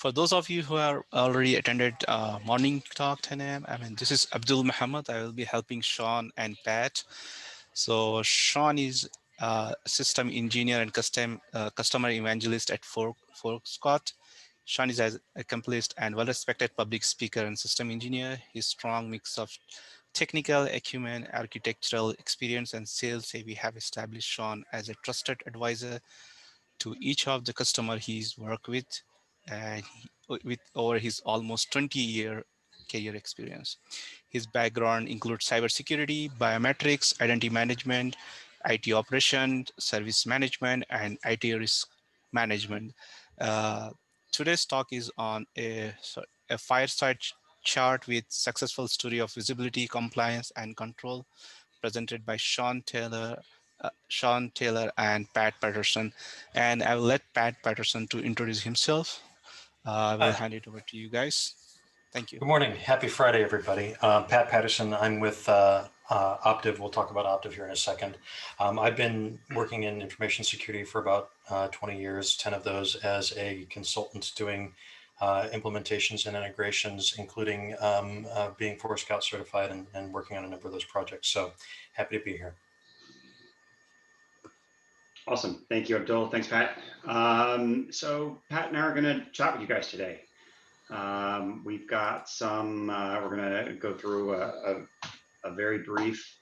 For those of you who are already attended morning talk 10 a.m., this is Abdul Muhammad. I will be helping Shawn and Pat. So Shawn is system engineer and customer evangelist at Forescout. Shawn is an accomplished and well-respected public speaker and system engineer. His strong mix of technical acumen, architectural experience, and sales savvy have established Shawn as a trusted advisor to each of the customer he's worked with, with over his almost 20-year career experience. His background includes cybersecurity, biometrics, identity management, IT operations, service management, and IT risk management. Uh, Today's talk is on a fireside chart with successful story of visibility, compliance, and control presented by Shawn Taylor and Pat Patterson. And I will let Pat Patterson to introduce himself. I will Hi. hand it over to you guys. Thank you. Good morning. Happy Friday, everybody. Pat Patterson. I'm with Optiv. We'll talk about Optiv here in a second. I've been working in information security for about 20 years, 10 of those as a consultant doing implementations and integrations, including being Forescout certified and working on a number of those projects. So happy to be here. Awesome. Thank you, Abdul. Thanks, Pat. So Pat and I are going to chat with you guys today. We've got some, we're going to go through a very brief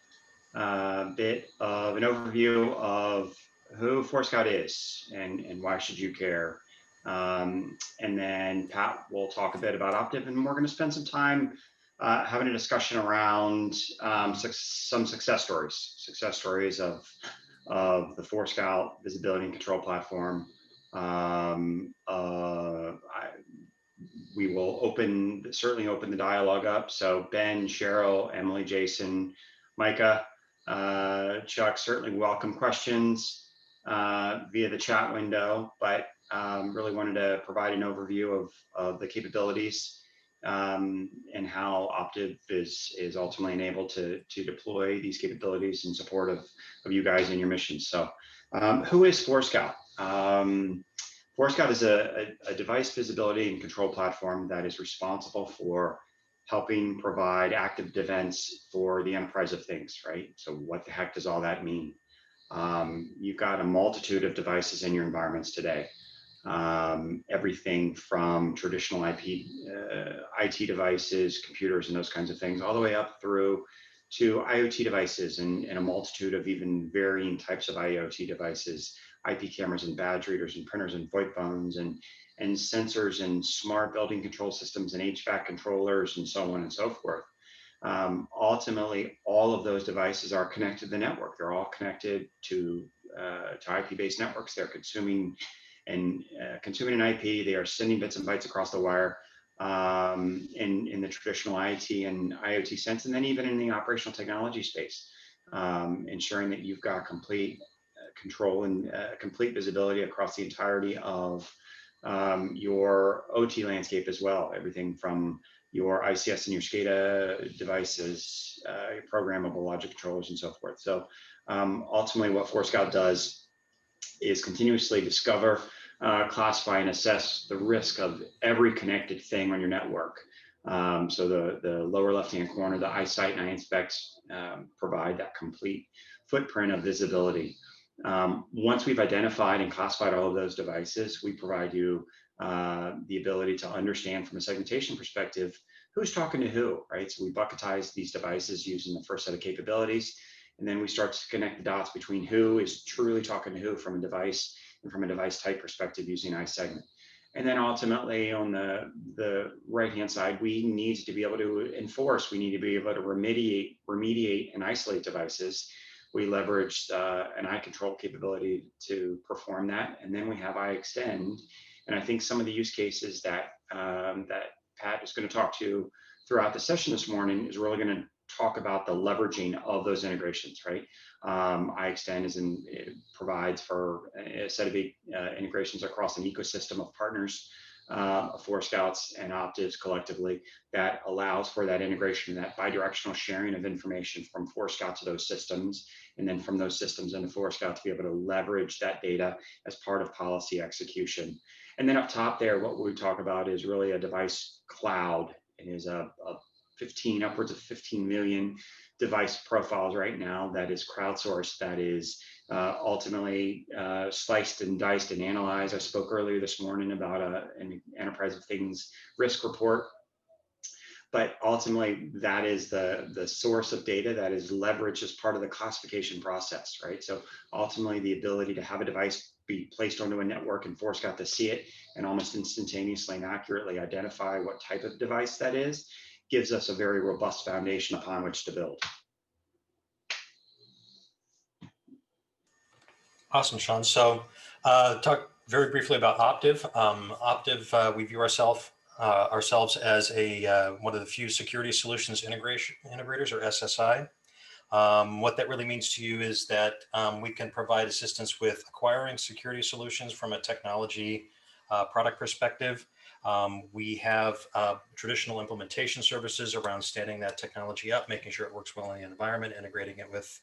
bit of an overview of who Forescout is and why should you care. And then Pat will talk a bit about Optiv, and we're going to spend some time having a discussion around some success stories of the Forescout visibility and control platform. We will certainly open the dialogue up. So Ben, Cheryl, Emily, Jason, Micah, Chuck, certainly welcome questions via the chat window, but really wanted to provide an overview of the capabilities and how Optiv is ultimately enabled to deploy these capabilities in support of you guys and your missions. So who is Forescout? Forescout is a device visibility and control platform that is responsible for helping provide active defense for the enterprise of things, right? So what the heck does all that mean? You've got a multitude of devices in your environments today. Everything from traditional IT devices, computers, and those kinds of things, all the way up through to IoT devices and a multitude of even varying types of IoT devices, IP cameras and badge readers and printers and VoIP phones and sensors and smart building control systems and HVAC controllers and so on and so forth. Ultimately, all of those devices are connected to the network. They're all connected to IP-based networks. They're consuming an IP. They are sending bits and bytes across the wire in the traditional IT and IoT sense, and then even in the operational technology space, ensuring that you've got complete control and complete visibility across the entirety of your OT landscape as well. Everything from your ICS and your SCADA devices, your programmable logic controllers and so forth. So ultimately what Forescout does is continuously discover, classify, and assess the risk of every connected thing on your network. So the lower left-hand corner, the iSight and iInspect provide that complete footprint of visibility. Once we've identified and classified all of those devices, we provide you the ability to understand from a segmentation perspective who's talking to who, right? So we bucketize these devices using the first set of capabilities, and then we start to connect the dots between who is truly talking to who from a device and from a device type perspective using iSegment. And then ultimately on the right-hand side, we need to be able to enforce, we need to be able to remediate and isolate devices. We leverage an iControl capability to perform that. And then we have iExtend. And I think some of the use cases that Pat is going to talk to throughout the session this morning is really going to talk about the leveraging of those integrations, right? iExtend it provides for a set of integrations across an ecosystem of partners, Forescouts and Optivs collectively, that allows for that integration, that bidirectional sharing of information from Forescout to those systems, and then from those systems into Forescout to be able to leverage that data as part of policy execution. And then up top there, what we talk about is really a device cloud. It is a 15, upwards of 15 million device profiles right now that is crowdsourced, that is ultimately sliced and diced and analyzed. I spoke earlier this morning about an enterprise of things risk report, but ultimately that is the source of data that is leveraged as part of the classification process, right? So ultimately the ability to have a device be placed onto a network and Forescout to see it and almost instantaneously and accurately identify what type of device that is gives us a very robust foundation upon which to build. Awesome, Shawn. So talk very briefly about Optiv. Optiv, we view ourselves as one of the few security solutions integrators, or SSI. What that really means to you is that we can provide assistance with acquiring security solutions from a technology product perspective. We have traditional implementation services around standing that technology up, making sure it works well in the environment, integrating it with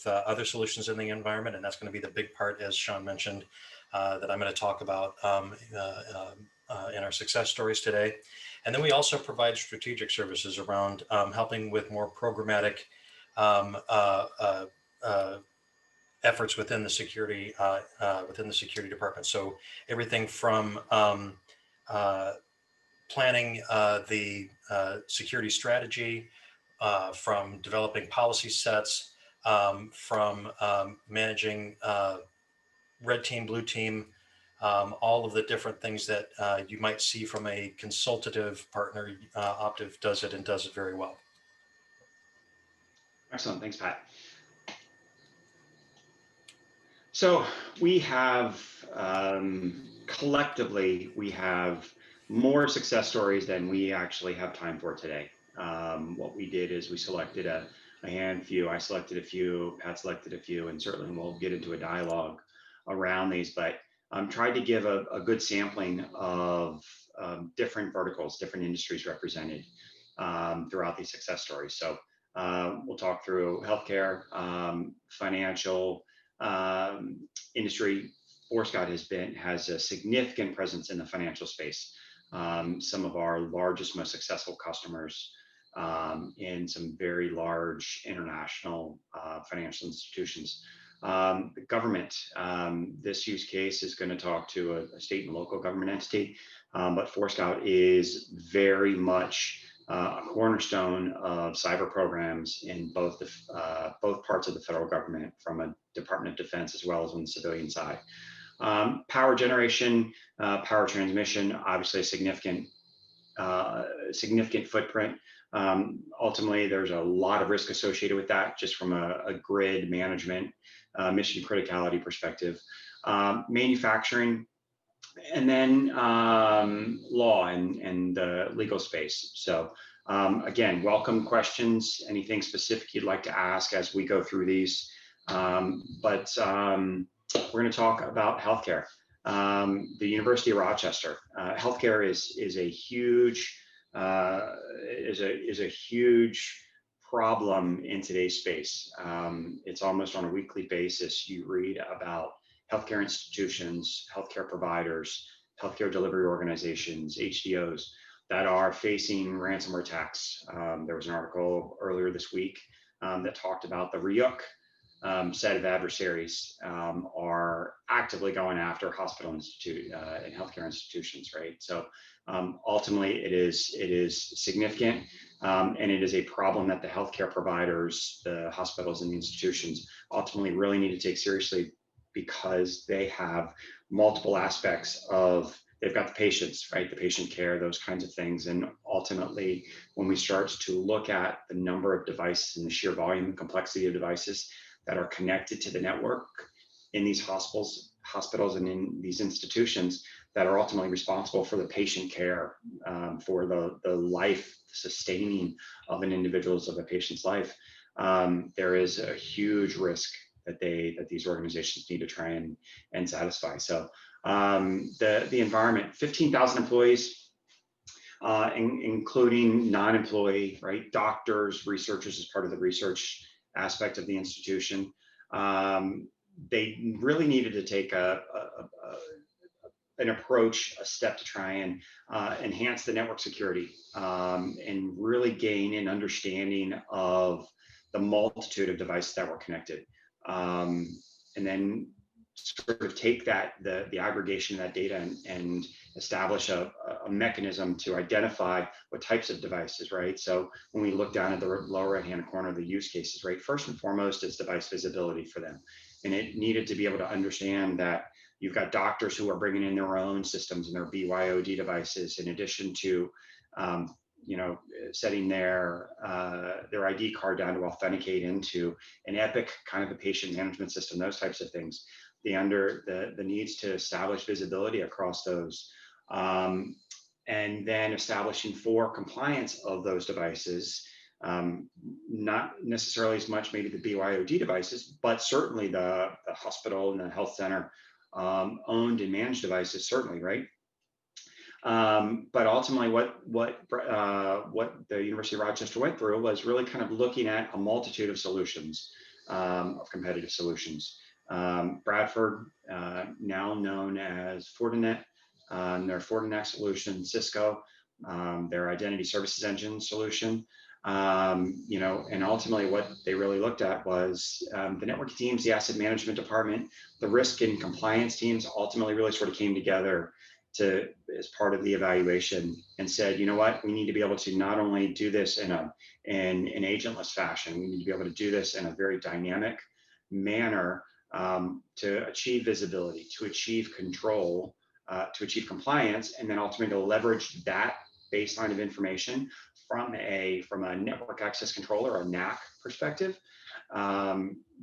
other solutions in the environment. And that's going to be the big part, as Shawn mentioned, that I'm going to talk about in our success stories today. And then we also provide strategic services around helping with more programmatic efforts within the security department. So everything from planning the security strategy, from developing policy sets, from managing red team, blue team, all of the different things that you might see from a consultative partner. Optiv does it and does it very well. Excellent, thanks, Pat. So we have, collectively, we have more success stories than we actually have time for today. What we did is we selected a few, I selected a few, Pat selected a few, and certainly we'll get into a dialogue around these, but tried to give a good sampling of different verticals, different industries represented throughout these success stories. So we'll talk through healthcare, financial, industry. Forescout has a significant presence in the financial space. Some of our largest, most successful customers in some very large international financial institutions. The government, this use case is going to talk to a state and local government entity, but Forescout is very much a cornerstone of cyber programs in both parts of the federal government, from a Department of Defense as well as on the civilian side. Power generation, power transmission, obviously a significant footprint. Ultimately, there's a lot of risk associated with that, just from a grid management, mission criticality perspective. Manufacturing, and then law and the legal space. So again, welcome questions, anything specific you'd like to ask as we go through these. But we're going to talk about healthcare. The University of Rochester. Healthcare is a huge problem in today's space. It's almost on a weekly basis you read about healthcare institutions, healthcare providers, healthcare delivery organizations, HDOs, that are facing ransomware attacks. There was an article earlier this week that talked about the Ryuk set of adversaries are actively going after hospital and healthcare institutions, right? So ultimately, it is significant, and it is a problem that the healthcare providers, the hospitals, and the institutions ultimately really need to take seriously, because they have multiple aspects of, they've got the patients, right? The patient care, those kinds of things. And ultimately, when we start to look at the number of devices and the sheer volume and complexity of devices that are connected to the network in these hospitals and in these institutions that are ultimately responsible for the patient care, for the life sustaining of an individual's, of a patient's life, there is a huge risk that these organizations need to try and satisfy. So the environment, 15,000 employees, including non-employee, right? Doctors, researchers as part of the research aspect of the institution. They really needed to take a an approach, a step to try and enhance the network security and really gain an understanding of the multitude of devices that were connected. And then sort of take that, the aggregation of that data and establish a mechanism to identify what types of devices, right? So when we look down at the lower right-hand corner of the use cases, right, first and foremost is device visibility for them. And it needed to be able to understand that you've got doctors who are bringing in their own systems and their BYOD devices, in addition to, you know, setting their ID card down to authenticate into an Epic kind of a patient management system, those types of things. The needs to establish visibility across those, and then establishing for compliance of those devices. Not necessarily as much maybe the BYOD devices, but certainly the hospital and the health center owned and managed devices, certainly, right? But ultimately, what the University of Rochester went through was really kind of looking at a multitude of solutions, of competitive solutions. Bradford, now known as Fortinet, their Fortinet solution, Cisco, their Identity Services Engine solution. You know, and ultimately what they really looked at was the network teams, the asset management department, the risk and compliance teams ultimately really sort of came together as part of the evaluation and said, you know what, we need to be able to not only do this in an agentless fashion, we need to be able to do this in a very dynamic manner to achieve visibility, to achieve control, to achieve compliance, and then ultimately to leverage that baseline of information from a network access controller or NAC perspective.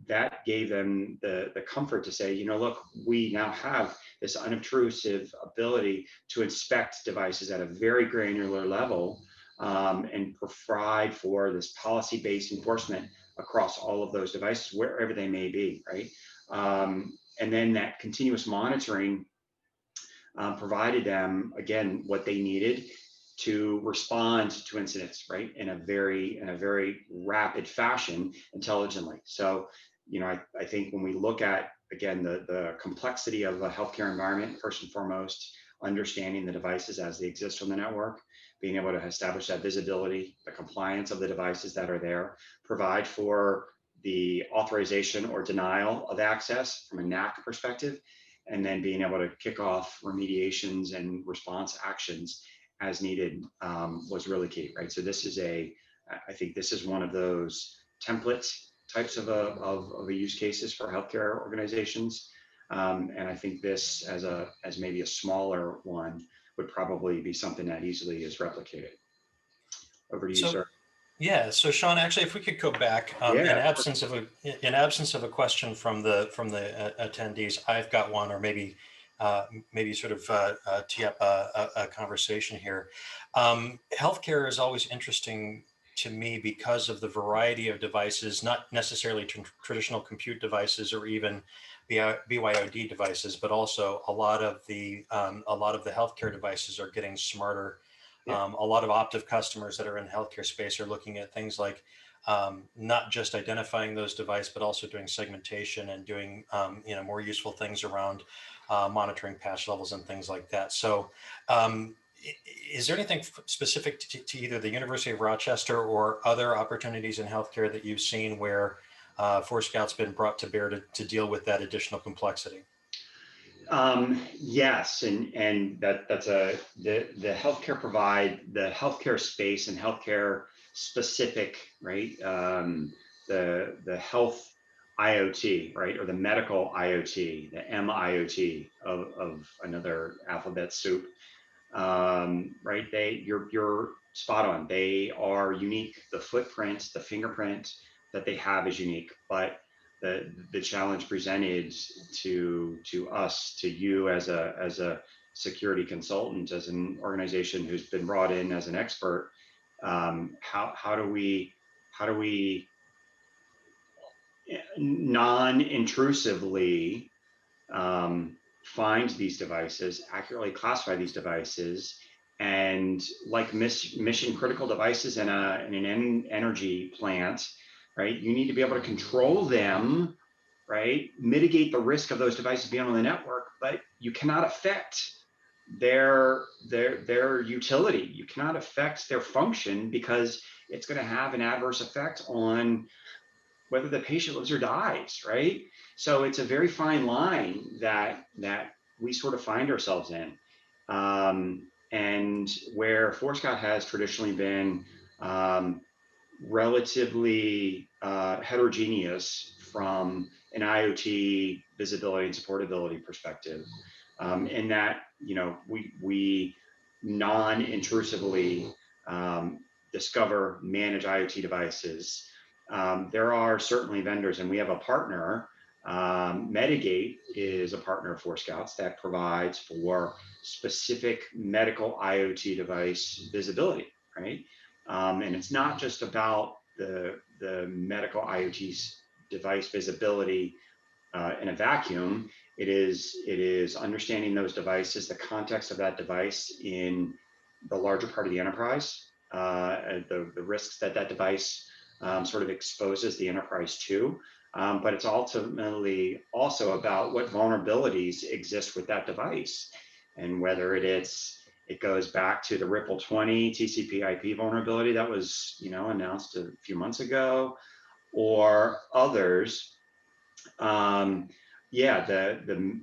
That gave them the comfort to say, you know, look, we now have this unobtrusive ability to inspect devices at a very granular level and provide for this policy-based enforcement across all of those devices, wherever they may be, right? And then that continuous monitoring provided them, again, what they needed to respond to incidents, right, in a very rapid fashion, intelligently. So, you know, I think when we look at, again, the complexity of a healthcare environment, first and foremost, understanding the devices as they exist on the network, being able to establish that visibility, the compliance of the devices that are there, provide for the authorization or denial of access from a NAC perspective, and then being able to kick off remediations and response actions as needed was really key, right? So this is I think this is one of those templates types of a use cases for healthcare organizations. And I think this as maybe a smaller one would probably be something that easily is replicated. Over to you, sir. Yeah, so Shawn, actually, if we could go back, in absence of a question from the attendees, I've got one, or maybe sort of tee up a conversation here. Healthcare is always interesting to me because of the variety of devices, not necessarily traditional compute devices or even BYOD devices, but also a lot of the healthcare devices are getting smarter. A lot of Optiv customers that are in the healthcare space are looking at things like not just identifying those devices, but also doing segmentation and doing more useful things around monitoring patch levels and things like that. So is there anything specific to either the University of Rochester or other opportunities in healthcare that you've seen where Forescout's been brought to bear to deal with that additional complexity? Yes, and that's the healthcare space and healthcare specific, right? The health IoT, right, or the medical IoT, the MIoT of another alphabet soup, right? You're spot on. They are unique. The footprint, the fingerprint that they have is unique, but the challenge presented to us, to you as a security consultant, as an organization who's been brought in as an expert, how do we non-intrusively find these devices, accurately classify these devices, and like mission critical devices in an energy plant, right? You need to be able to control them, right? Mitigate the risk of those devices being on the network, but you cannot affect their utility. You cannot affect their function because it's going to have an adverse effect on whether the patient lives or dies, right? So it's a very fine line that we sort of find ourselves in, and where Forescout has traditionally been relatively heterogeneous from an IoT visibility and supportability perspective, in that we non-intrusively discover, manage IoT devices. There are certainly vendors, and we have a partner. Medigate is a partner of Forescout's that provides for specific medical IoT device visibility, right? And it's not just about the medical IoT device visibility in a vacuum. It is understanding those devices, the context of that device in the larger part of the enterprise, the risks that device sort of exposes the enterprise to. But it's ultimately also about what vulnerabilities exist with that device, and whether it goes back to the Ripple 20 TCP/IP vulnerability that was announced a few months ago, or others. Yeah, the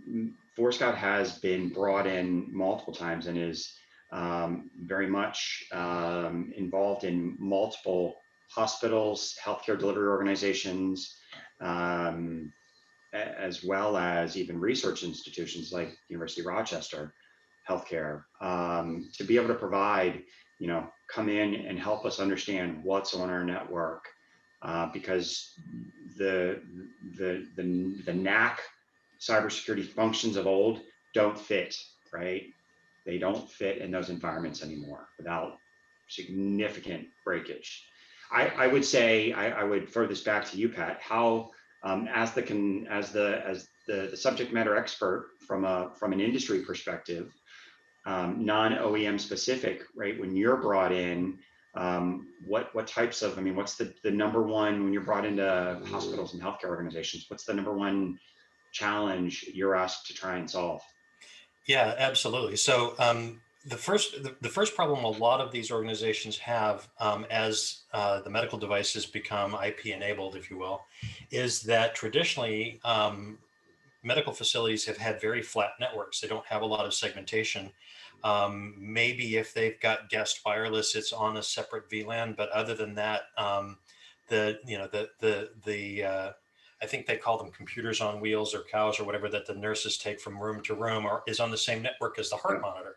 Forescout has been brought in multiple times and is very much involved in multiple hospitals, healthcare delivery organizations, as well as even research institutions like University of Rochester Healthcare, to be able to provide, come in and help us understand what's on our network, because the NAC cybersecurity functions of old don't fit, right? They don't fit in those environments anymore without significant breakage. I would say, I would throw this back to you, Pat. How, as the subject matter expert from an industry perspective, non-OEM specific, right? When you're brought in, what types of, what's the number one, when you're brought into hospitals and healthcare organizations, what's the number one challenge you're asked to try and solve? Yeah, absolutely. So the first problem a lot of these organizations have, as the medical devices become IP enabled, if you will, is that traditionally medical facilities have had very flat networks. They don't have a lot of segmentation. Maybe if they've got guest wireless, it's on a separate VLAN. But other than that, I think they call them computers on wheels or cows or whatever that the nurses take from room to room, or is on the same network as the heart monitor.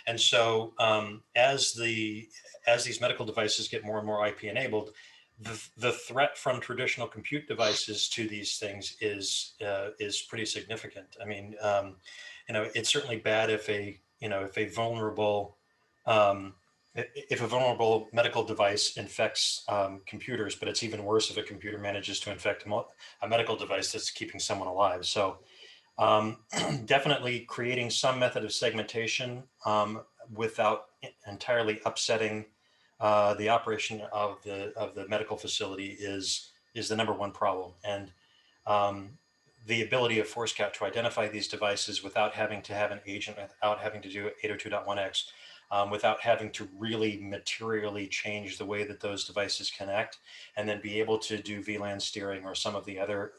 And so as these medical devices get more and more IP enabled, the threat from traditional compute devices to these things is pretty significant. I mean, it's certainly bad if a vulnerable medical device infects computers, but it's even worse if a computer manages to infect a medical device that's keeping someone alive. So definitely creating some method of segmentation without entirely upsetting the operation of the medical facility is the number one problem. And the ability of Forescout to identify these devices without having to have an agent, without having to do 802.1x, without having to really materially change the way that those devices connect, and then be able to do VLAN steering or some of the other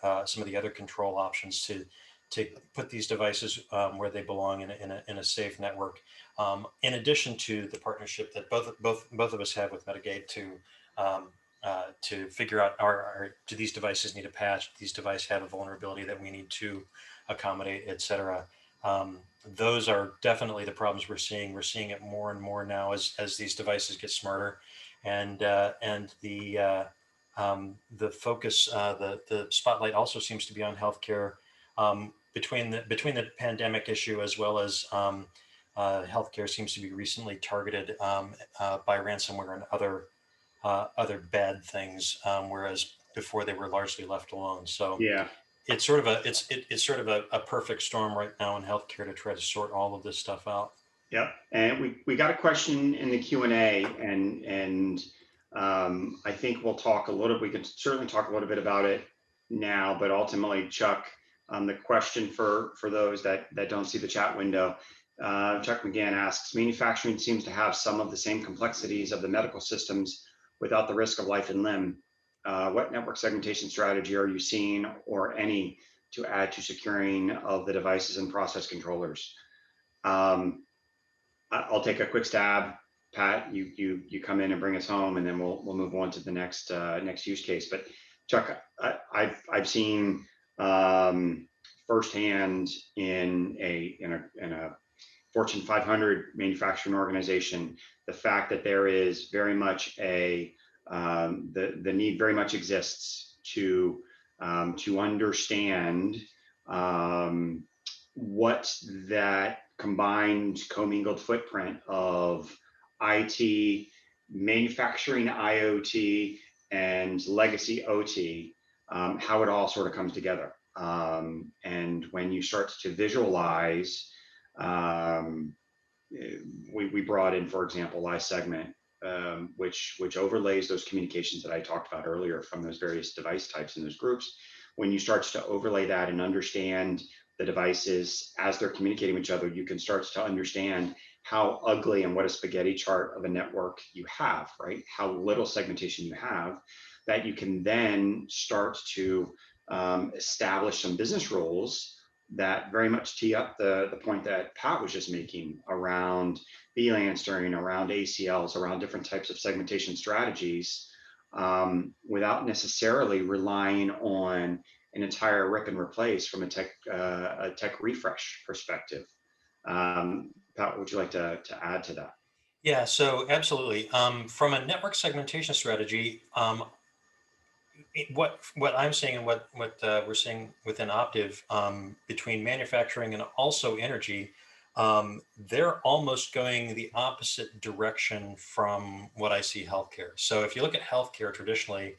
control options to put these devices where they belong in a safe network. In addition to the partnership that both of us have with Medigate to figure out, do these devices need a patch? Do these devices have a vulnerability that we need to accommodate, et cetera? Those are definitely the problems we're seeing. We're seeing it more and more now as these devices get smarter, and the focus, the spotlight also seems to be on healthcare. Between the pandemic issue as well as healthcare seems to be recently targeted by ransomware and other bad things, whereas before they were largely left alone. So Yeah, it's sort of a perfect storm right now in healthcare to try to sort all of this stuff out. yep. And we got a question in the Q&A, and I think we'll talk a little. We could certainly talk a little bit about it now, but ultimately, Chuck, the question for those that don't see the chat window, Chuck McGann asks, manufacturing seems to have some of the same complexities of the medical systems without the risk of life and limb. What network segmentation strategy are you seeing, or any, to add to securing of the devices and process controllers? I'll take a quick stab. Pat, you come in and bring us home, and then we'll move on to the next next use case. But Chuck, I've seen firsthand in a Fortune 500 manufacturing organization the fact that there is very much a the need very much exists to understand what that combined commingled footprint of IT, manufacturing IoT, and legacy OT, how it all sort of comes together. And when you start to visualize, um, we brought in, for example, iSegment, which overlays those communications that I talked about earlier from those various device types in those groups. When you start to overlay that and understand the devices as they're communicating with each other, you can start to understand how ugly and what a spaghetti chart of a network you have, right? How little segmentation you have, that you can then start to establish some business rules that very much tee up the point that Pat was just making around VLAN steering, around ACLs, around different types of segmentation strategies, without necessarily relying on an entire rip and replace from a tech refresh perspective. Pat, would you like to add to that? Yeah, so absolutely. From a network segmentation strategy, what I'm seeing and what we're seeing within Optiv, between manufacturing and also energy, they're almost going the opposite direction from what I see healthcare. So if you look at healthcare traditionally,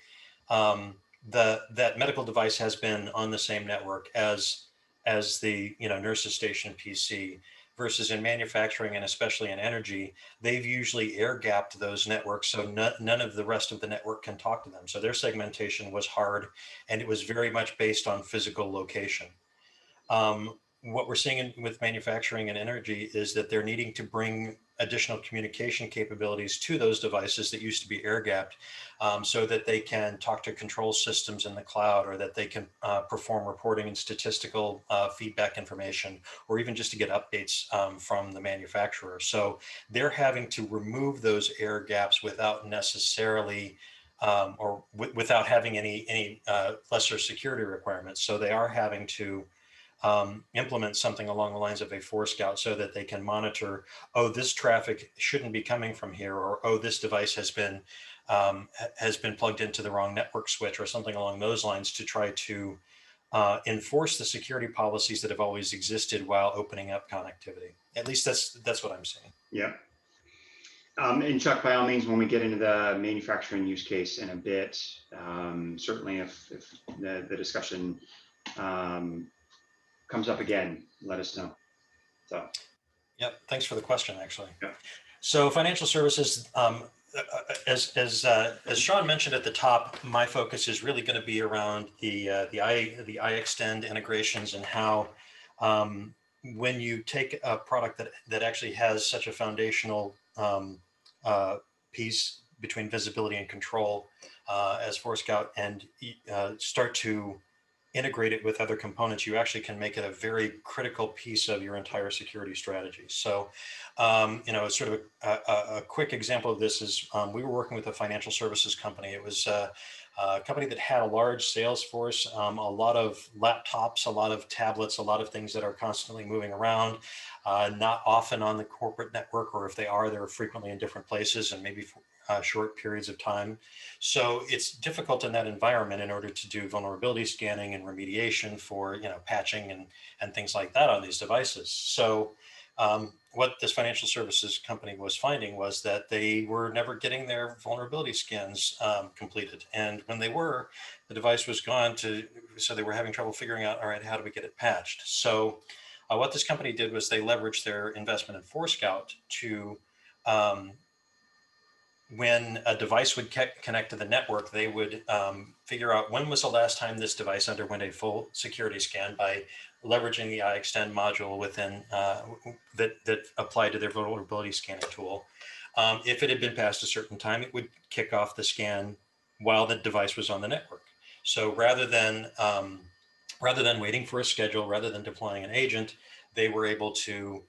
that medical device has been on the same network as the nurse's station PC, versus in manufacturing and especially in energy, they've usually air gapped those networks, so none of the rest of the network can talk to them. So their segmentation was hard, and it was very much based on physical location. What we're seeing with manufacturing and energy is that they're needing to bring additional communication capabilities to those devices that used to be air gapped, so that they can talk to control systems in the cloud, or that they can perform reporting and statistical feedback information, or even just to get updates from the manufacturer. So they're having to remove those air gaps without necessarily without having any lesser security requirements. So they are having to implement something along the lines of a Forescout, so that they can monitor, oh, this traffic shouldn't be coming from here, or oh, this device has been plugged into the wrong network switch, or something along those lines, to try to enforce the security policies that have always existed while opening up connectivity. At least that's what I'm seeing. Yeah. And Chuck, by all means, when we get into the manufacturing use case in a bit, certainly if the discussion comes up again, let us know. So. Yep. Thanks for the question, actually. Yeah. So financial services, as Shawn mentioned at the top, my focus is really going to be around the iExtend integrations, and how when you take a product that actually has such a foundational piece between visibility and control as Forescout, and start to integrate it with other components, you actually can make it a very critical piece of your entire security strategy. So, sort of a quick example of this is we were working with a financial services company. It was a company that had a large sales force, a lot of laptops, a lot of tablets, a lot of things that are constantly moving around, not often on the corporate network, or if they are, they're frequently in different places and maybe for short periods of time. So it's difficult in that environment in order to do vulnerability scanning and remediation for patching and things like that on these devices. So what this financial services company was finding was that they were never getting their vulnerability scans completed. And when they were, the device was gone so they were having trouble figuring out, all right, how do we get it patched? So what this company did was they leveraged their investment in Forescout to when a device would connect to the network, they would figure out when was the last time this device underwent a full security scan by leveraging the iExtend module within that applied to their vulnerability scanning tool. If it had been past a certain time, it would kick off the scan while the device was on the network. So rather than waiting for a schedule, rather than deploying an agent, they were able to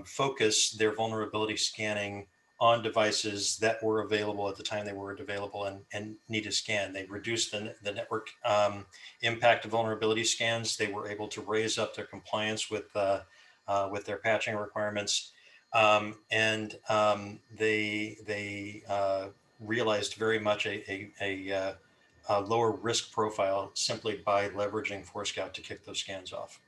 focus their vulnerability scanning on devices that were available at the time they were available and need to scan. They reduced the network impact of vulnerability scans. They were able to raise up their compliance with their patching requirements, and they realized very much a lower risk profile simply by leveraging Forescout to kick those scans off.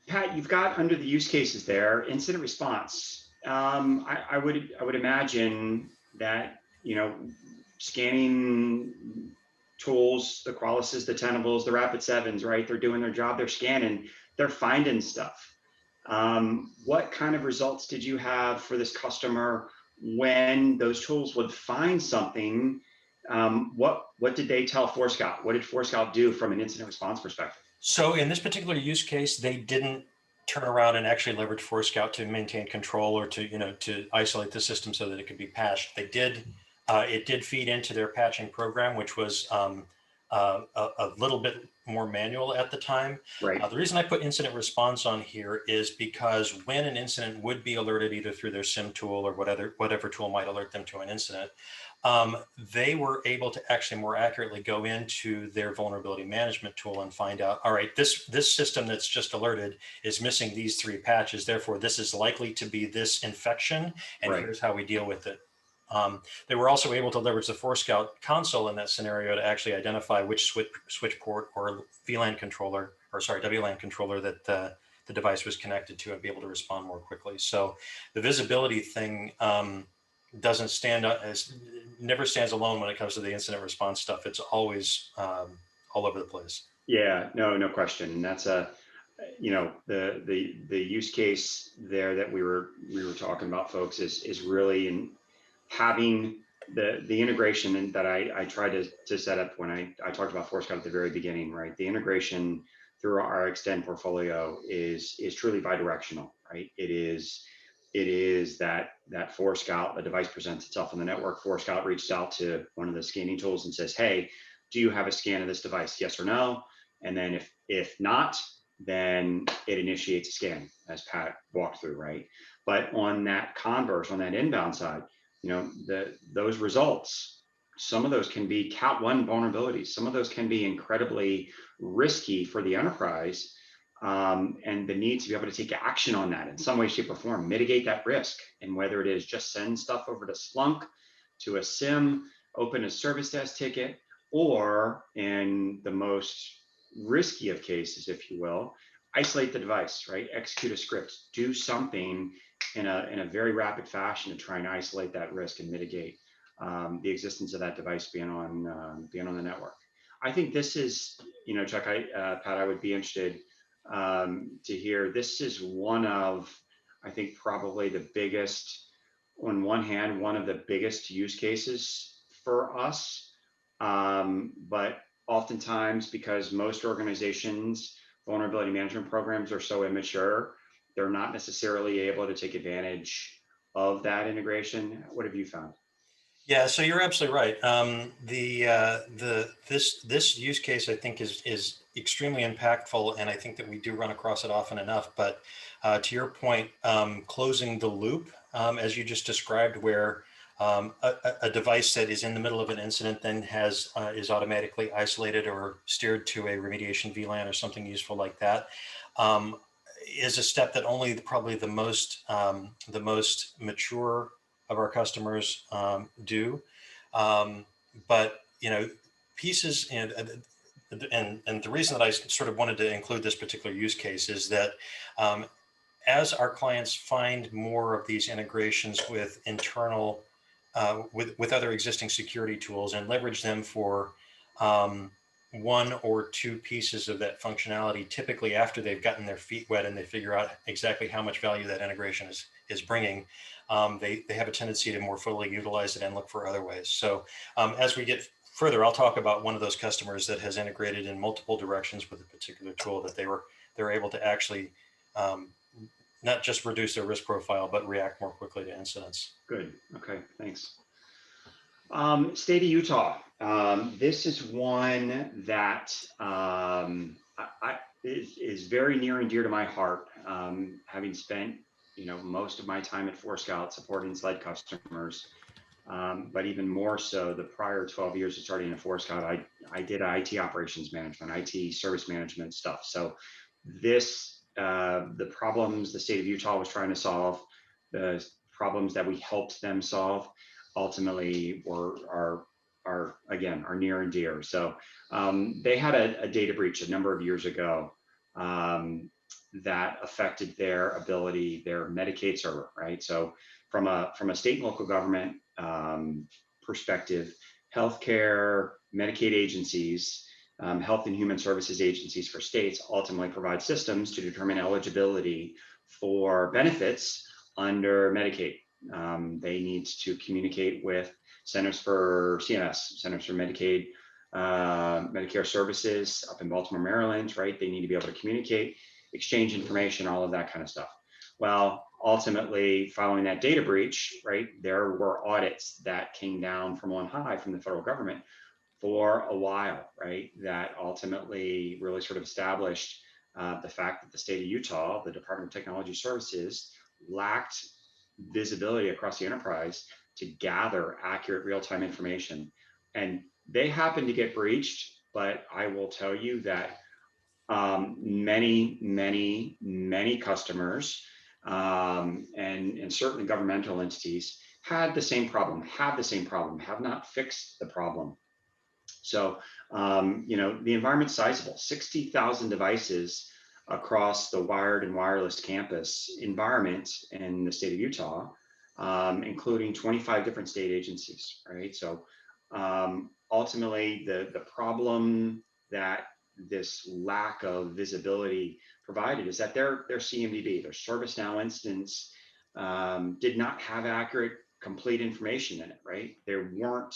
Pat, you've got under the use cases there, incident response. I would imagine that, scanning tools, the Qualyses, the Tenables, the Rapid7s, right? They're doing their job, they're scanning, they're finding stuff. What kind of results did you have for this customer when those tools would find something? What did they tell Forescout? What did Forescout do from an incident response perspective? So in this particular use case, they didn't turn around and actually leverage Forescout to maintain control or to isolate the system so that it could be patched. They did. It did feed into their patching program, which was a little bit more manual at the time. Right. The reason I put incident response on here is because when an incident would be alerted either through their SIM tool or whatever tool might alert them to an incident, they were able to actually more accurately go into their vulnerability management tool and find out, all right, this system that's just alerted is missing these 3 patches. Therefore, this is likely to be this infection, and Right. here's how we deal with it. They were also able to leverage the Forescout console in that scenario to actually identify which switch port or WLAN controller that the device was connected to and be able to respond more quickly. So the visibility thing never stands alone when it comes to the incident response stuff. It's always all over the place. Yeah, no question. And that's the use case there that we were talking about, folks, is really in having the integration that I tried to set up when I talked about Forescout at the very beginning, right? The integration through our Extend portfolio is truly bidirectional, right? It is that Forescout, the device presents itself on the network. Forescout reaches out to one of the scanning tools and says, hey, do you have a scan of this device? Yes or no? And then if not, then it initiates a scan, as Pat walked through, right? But on that converse, on that inbound side, those results, some of those can be Cat 1 vulnerabilities. Some of those can be incredibly risky for the enterprise, and the need to be able to take action on that in some way, shape, or form, mitigate that risk. And whether it is just send stuff over to Splunk, to a SIM, open a service desk ticket, or in the most risky of cases, if you will, isolate the device, right? Execute a script, do something in a very rapid fashion to try and isolate that risk and mitigate the existence of that device being on the network. I think this is, Chuck, Pat, I would be interested to hear. This is one of, I think, probably the biggest, on one hand, one of the biggest use cases for us. But oftentimes, because most organizations, vulnerability management programs are so immature, they're not necessarily able to take advantage of that integration. What have you found? Yeah, so you're absolutely right. This use case, I think, is extremely impactful, and I think that we do run across it often enough. But to your point, closing the loop, as you just described, where a device that is in the middle of an incident then is automatically isolated or steered to a remediation VLAN or something useful like that, is a step that only probably the most mature of our customers do. But pieces and the reason that I sort of wanted to include this particular use case is that as our clients find more of these integrations with internal with other existing security tools and leverage them for one or two pieces of that functionality, typically after they've gotten their feet wet and they figure out exactly how much value that integration is bringing, they have a tendency to more fully utilize it and look for other ways. So as we get further, I'll talk about one of those customers that has integrated in multiple directions with a particular tool that they're able to actually not just reduce their risk profile, but react more quickly to incidents. Good. Okay, thanks. State of Utah. This is one that is very near and dear to my heart. Having spent most of my time at Forescout supporting SLED customers, but even more so the prior 12 years of starting at Forescout, I did IT operations management, IT service management stuff. So this, the problems the state of Utah was trying to solve, the problems that we helped them solve, ultimately are near and dear. So they had a data breach a number of years ago that affected their ability, their Medicaid server, right? So from a state and local government perspective, healthcare, Medicaid agencies, health and human services agencies for states ultimately provide systems to determine eligibility for benefits under Medicaid. They need to communicate with Centers for CMS, Centers for Medicaid, Medicare Services up in Baltimore, Maryland, right? They need to be able to communicate, exchange information, all of that kind of stuff. Well, ultimately, following that data breach, right, there were audits that came down from on high from the federal government for a while, right, that ultimately really sort of established the fact that the state of Utah, the Department of Technology Services, lacked visibility across the enterprise to gather accurate real-time information. And they happened to get breached, but I will tell you that many customers and certainly governmental entities had the same problem, have not fixed the problem. So, the environment's sizable, 60,000 devices across the wired and wireless campus environment in the state of Utah, including 25 different state agencies, right? So ultimately, the problem that this lack of visibility provided is that their CMDB, their ServiceNow instance, did not have accurate, complete information in it, right? They weren't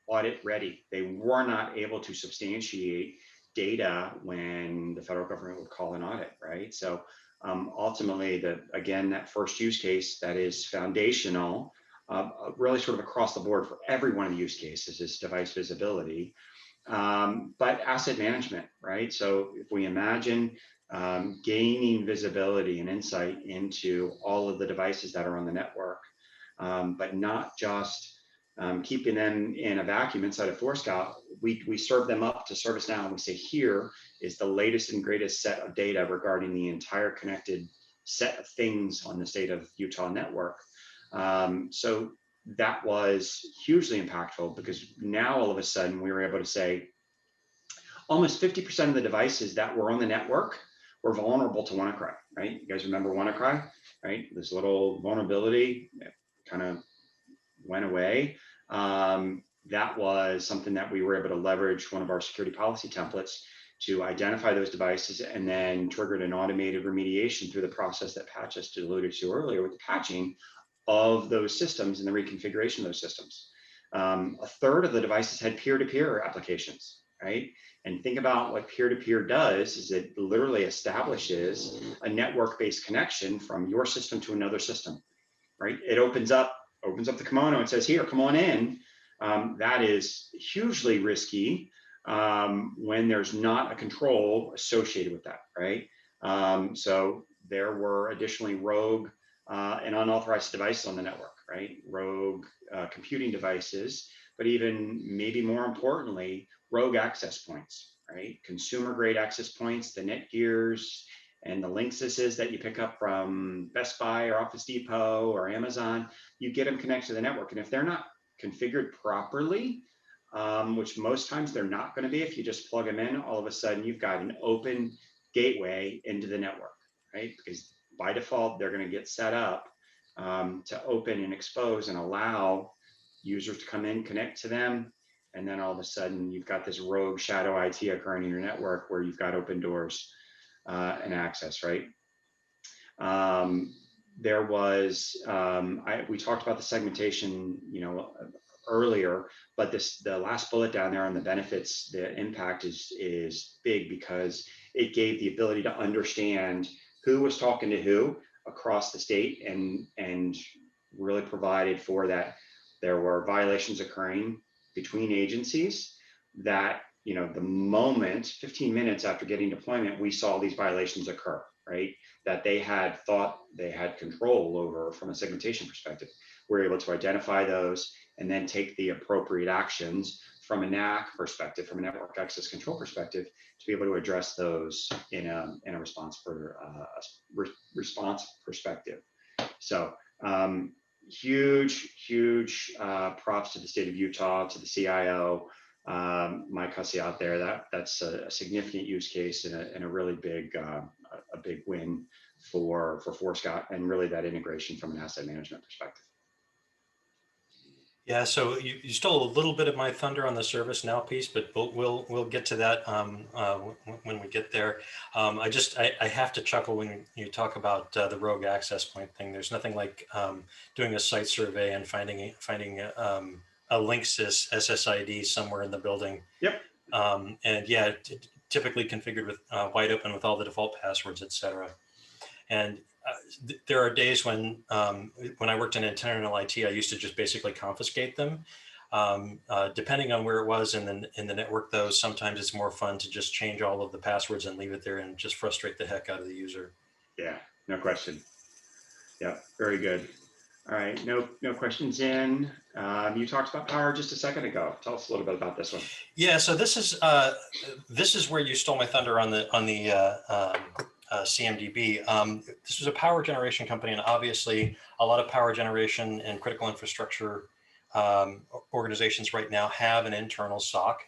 audit ready. They were not able to substantiate data when the federal government would call an audit, right? So ultimately, that first use case that is foundational, really sort of across the board for every one of the use cases is device visibility, but asset management, right? So if we imagine gaining visibility and insight into all of the devices that are on the network, but not just keeping them in a vacuum inside of Forescout, we serve them up to ServiceNow and we say, here is the latest and greatest set of data regarding the entire connected set of things on the state of Utah network. So that was hugely impactful because now all of a sudden we were able to say almost 50% of the devices that were on the network were vulnerable to WannaCry, right? You guys remember WannaCry, right? This little vulnerability kind of went away. That was something that we were able to leverage one of our security policy templates to identify those devices and then triggered an automated remediation through the process that Pat just alluded to earlier with the patching of those systems and the reconfiguration of those systems. A third of the devices had peer-to-peer applications, right? And think about what peer-to-peer does is it literally establishes a network-based connection from your system to another system, right? It opens up the kimono and says, here, come on in. That is hugely risky when there's not a control associated with that, right? So there were additionally rogue and unauthorized devices on the network, right? Rogue computing devices, but even maybe more importantly, rogue access points, right? Consumer grade access points, the Netgears and the Linksys that you pick up from Best Buy or Office Depot or Amazon, you get them connected to the network. And if they're not configured properly, which most times they're not going to be, if you just plug them in, all of a sudden you've got an open gateway into the network, right? Because by default, they're going to get set up to open and expose and allow users to come in, connect to them. And then all of a sudden you've got this rogue shadow IT occurring in your network where you've got open doors and access, right? there was, we talked about the segmentation, earlier, but the last bullet down there on the benefits, the impact is big because it gave the ability to understand who was talking to who across the state, and really provided for that there were violations occurring between agencies that, the moment 15 minutes after getting deployment, we saw these violations occur, right? That they had thought they had control over from a segmentation perspective. We're able to identify those and then take the appropriate actions from a NAC perspective, from a network access control perspective, to be able to address those in a response perspective. So huge props to the state of Utah, to the CIO, Mike Hussey out there. That's a significant use case and a really big a big win for Forescout, and really that integration from an asset management perspective. Yeah, so you stole a little bit of my thunder on the ServiceNow piece, but we'll get to that when we get there. I have to chuckle when you talk about the rogue access point thing. There's nothing like doing a site survey and finding a Linksys SSID somewhere in the building. Yep. And yeah, typically configured with wide open with all the default passwords, et cetera. And there are days when I worked in internal IT, I used to just basically confiscate them. Depending on where it was in the network, though, sometimes it's more fun to just change all of the passwords and leave it there and just frustrate the heck out of the user. Yeah, no question. Yeah, very good. All right, no questions in. You talked about power just a second ago. Tell us a little bit about this one. Yeah, so this is where you stole my thunder on the CMDB. This was a power generation company, and obviously a lot of power generation and critical infrastructure organizations right now have an internal SOC,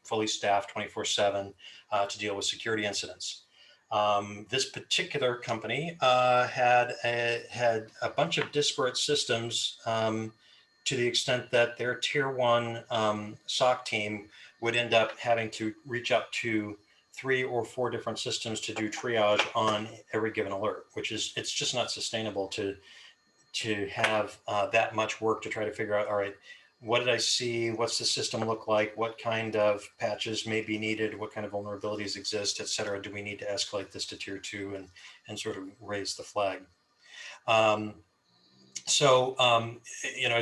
fully staffed 24/7 to deal with security incidents. This particular company had a bunch of disparate systems to the extent that their tier one SOC team would end up having to reach out to 3 or 4 different systems to do triage on every given alert, it's just not sustainable to have that much work to try to figure out, all right, what did I see? What's the system look like? What kind of patches may be needed? What kind of vulnerabilities exist, et cetera? Do we need to escalate this to tier 2 and sort of raise the flag? As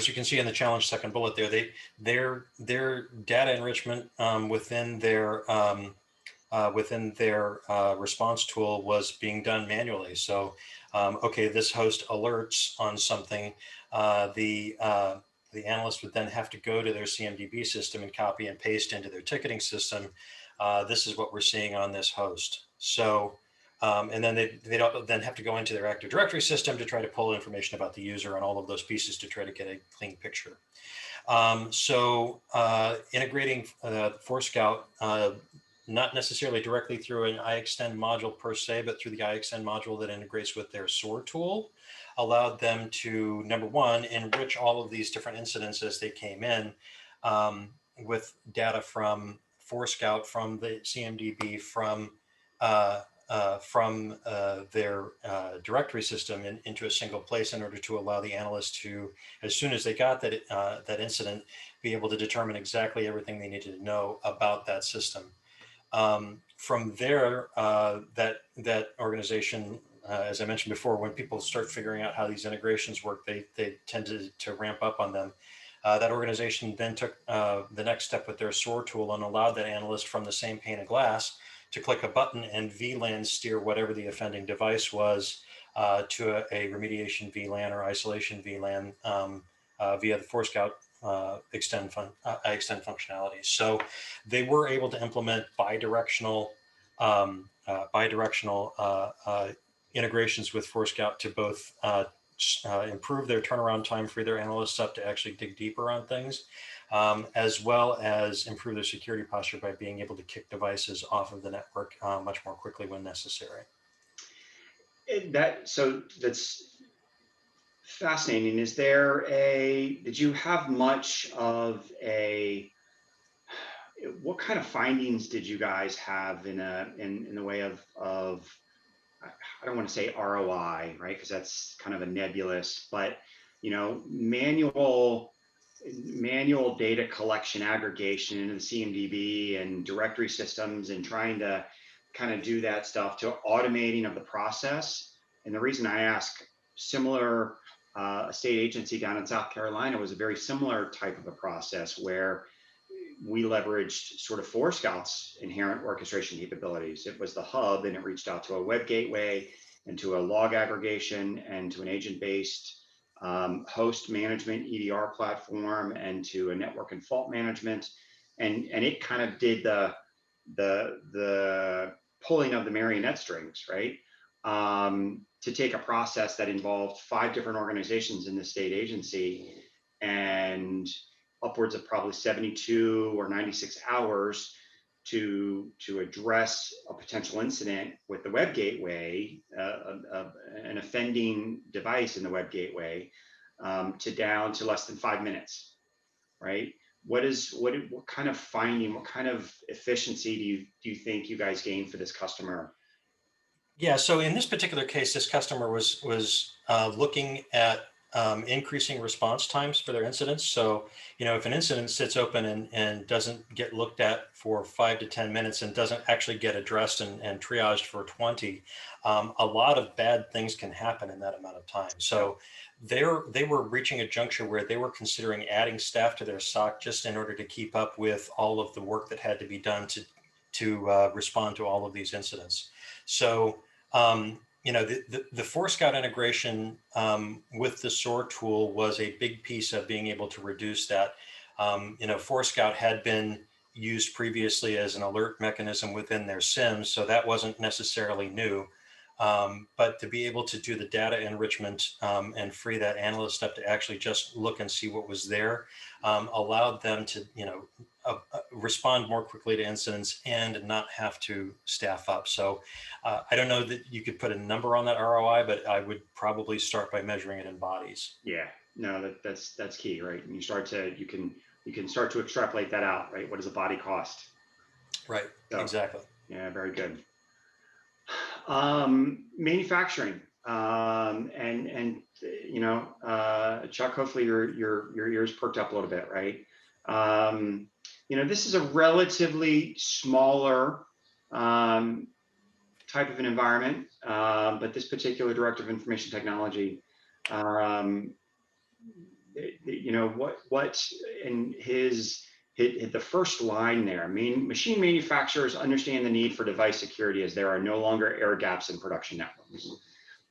you can see in the challenge second bullet there, their data enrichment within their response tool was being done manually. So, okay, this host alerts on something. The analyst would then have to go to their CMDB system and copy and paste into their ticketing system. This is what we're seeing on this host. So, and then they'd then have to go into their Active Directory system to try to pull information about the user and all of those pieces to try to get a clean picture. Integrating Forescout, not necessarily directly through an iExtend module per se, but through the iExtend module that integrates with their SOAR tool, allowed them to, number one, enrich all of these different incidents as they came in with data from Forescout, from the CMDB, from their directory system into a single place in order to allow the analyst to, as soon as they got that incident, be able to determine exactly everything they needed to know about that system. From there, that organization, as I mentioned before, when people start figuring out how these integrations work, they tend to ramp up on them. That organization then took the next step with their SOAR tool and allowed that analyst from the same pane of glass to click a button and VLAN steer whatever the offending device was to a remediation VLAN or isolation VLAN via the Forescout extend functionality. So they were able to implement bidirectional integrations with Forescout to both improve their turnaround time, free their analysts up to actually dig deeper on things, as well as improve their security posture by being able to kick devices off of the network much more quickly when necessary. That's fascinating. Did you have much of what kind of findings did you guys have in the way of I don't want to say ROI, right? Because that's kind of a nebulous, but manual data collection aggregation into the CMDB and directory systems and trying to kind of do that stuff to automating of the process. And the reason I ask, similar a state agency down in South Carolina was a very similar type of a process where we leveraged sort of Forescout's inherent orchestration capabilities. It was the hub, and it reached out to a web gateway and to a log aggregation and to an agent-based host management EDR platform and to a network and fault management, and it kind of did the pulling of the marionette strings, right? To take a process that involved 5 different organizations in the state agency and upwards of probably 72 or 96 hours to address a potential incident with the web gateway, an offending device in the web gateway, to down to less than 5 minutes, right? What kind of finding, what kind of efficiency do you think you guys gained for this customer? Yeah, so in this particular case, this customer was looking at increasing response times for their incidents. So, if an incident sits open and doesn't get looked at for 5 to 10 minutes and doesn't actually get addressed and triaged for 20, a lot of bad things can happen in that amount of time. So they were reaching a juncture where they were considering adding staff to their SOC just in order to keep up with all of the work that had to be done to respond to all of these incidents. So, the Forescout integration with the SOAR tool was a big piece of being able to reduce that. Forescout had been used previously as an alert mechanism within their SIMs, so that wasn't necessarily new. But to be able to do the data enrichment and free that analyst up to actually just look and see what was there allowed them to, respond more quickly to incidents and not have to staff up. So I don't know that you could put a number on that ROI, but I would probably start by measuring it in bodies. Yeah, no, that's key, right? And you can start to extrapolate that out, right? What does a body cost? Right, so, exactly. Yeah, very good. Manufacturing, and Chuck, hopefully your ears perked up a little bit, right? This is a relatively smaller type of an environment, but this particular director of information technology, what in his the first line there, machine manufacturers understand the need for device security as there are no longer air gaps in production networks,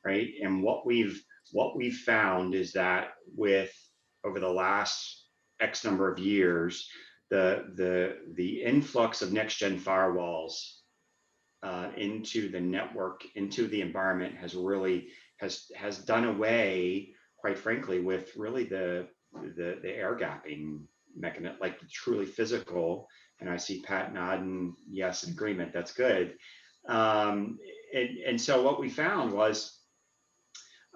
right? And what we've found is that over the last X number of years, the influx of next gen firewalls into the network, into the environment has done away, quite frankly, with really the air gapping mechanism, like the truly physical. And I see Pat nodding yes in agreement. That's good. And so what we found was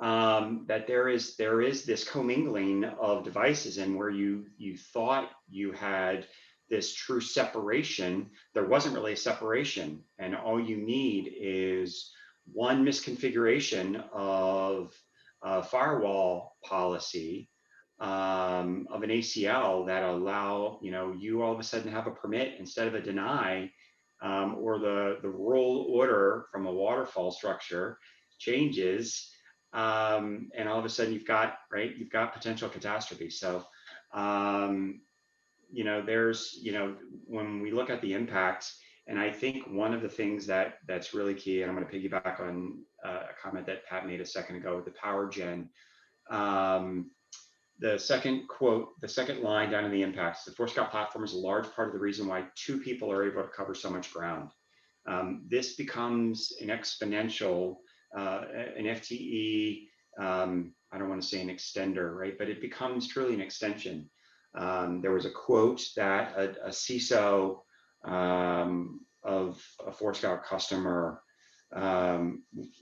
that there is this commingling of devices, and where you thought you had this true separation, there wasn't really a separation, and all you need is one misconfiguration of a firewall policy, of an ACL that allow you all of a sudden have a permit instead of a deny, or the role order from a waterfall structure changes, and all of a sudden you've got potential catastrophe. So there's when we look at the impacts, and I think one of the things that's really key, and I'm going to piggyback on a comment that Pat made a second ago with the power gen. The second line down in the impacts, the Forescout platform is a large part of the reason why 2 people are able to cover so much ground. This becomes an exponential, an FTE, I don't want to say an extender, right? But it becomes truly an extension. There was a quote that a CISO of a Forescout customer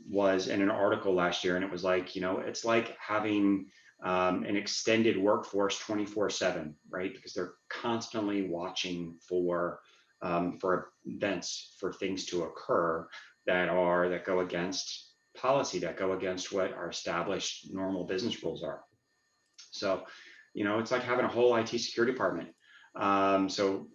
was in an article last year, and it was like, it's like having an extended workforce 24/7, right? Because they're constantly watching for events, for things to occur, that go against policy, that go against what our established normal business rules are. So, it's like having a whole IT security department. So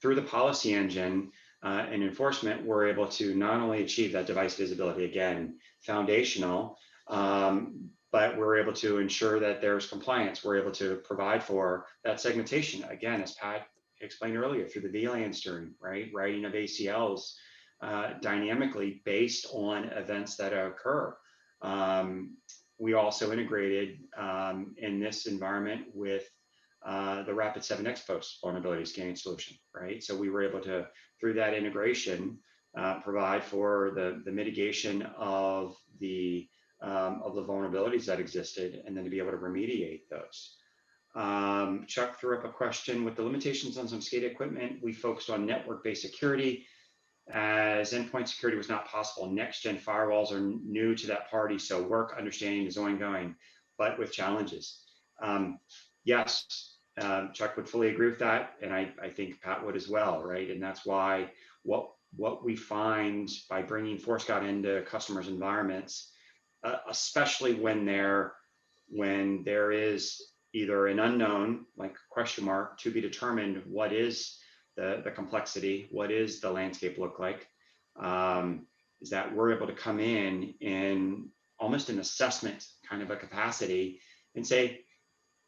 through the policy engine and enforcement, we're able to not only achieve that device visibility, again, foundational, but we're able to ensure that there's compliance. We're able to provide for that segmentation, again, as Pat explained earlier, through the VLAN steering, right? Writing of ACLs dynamically based on events that occur. We also integrated in this environment with the Rapid7 X-Post vulnerability scanning solution, right? So we were able to, through that integration, provide for the mitigation of the vulnerabilities that existed, and then to be able to remediate those. Chuck threw up a question. With the limitations on some SCADA equipment, we focused on network-based security, as endpoint security was not possible. Next-gen firewalls are new to that party, so work understanding is ongoing, but with challenges. Yes, Chuck would fully agree with that, and I think Pat would as well, right? And that's why what we find by bringing Forescout into customers' environments, especially when there is either an unknown, like question mark, to be determined, what is the complexity, what is the landscape look like, is that we're able to come in almost an assessment kind of a capacity and say,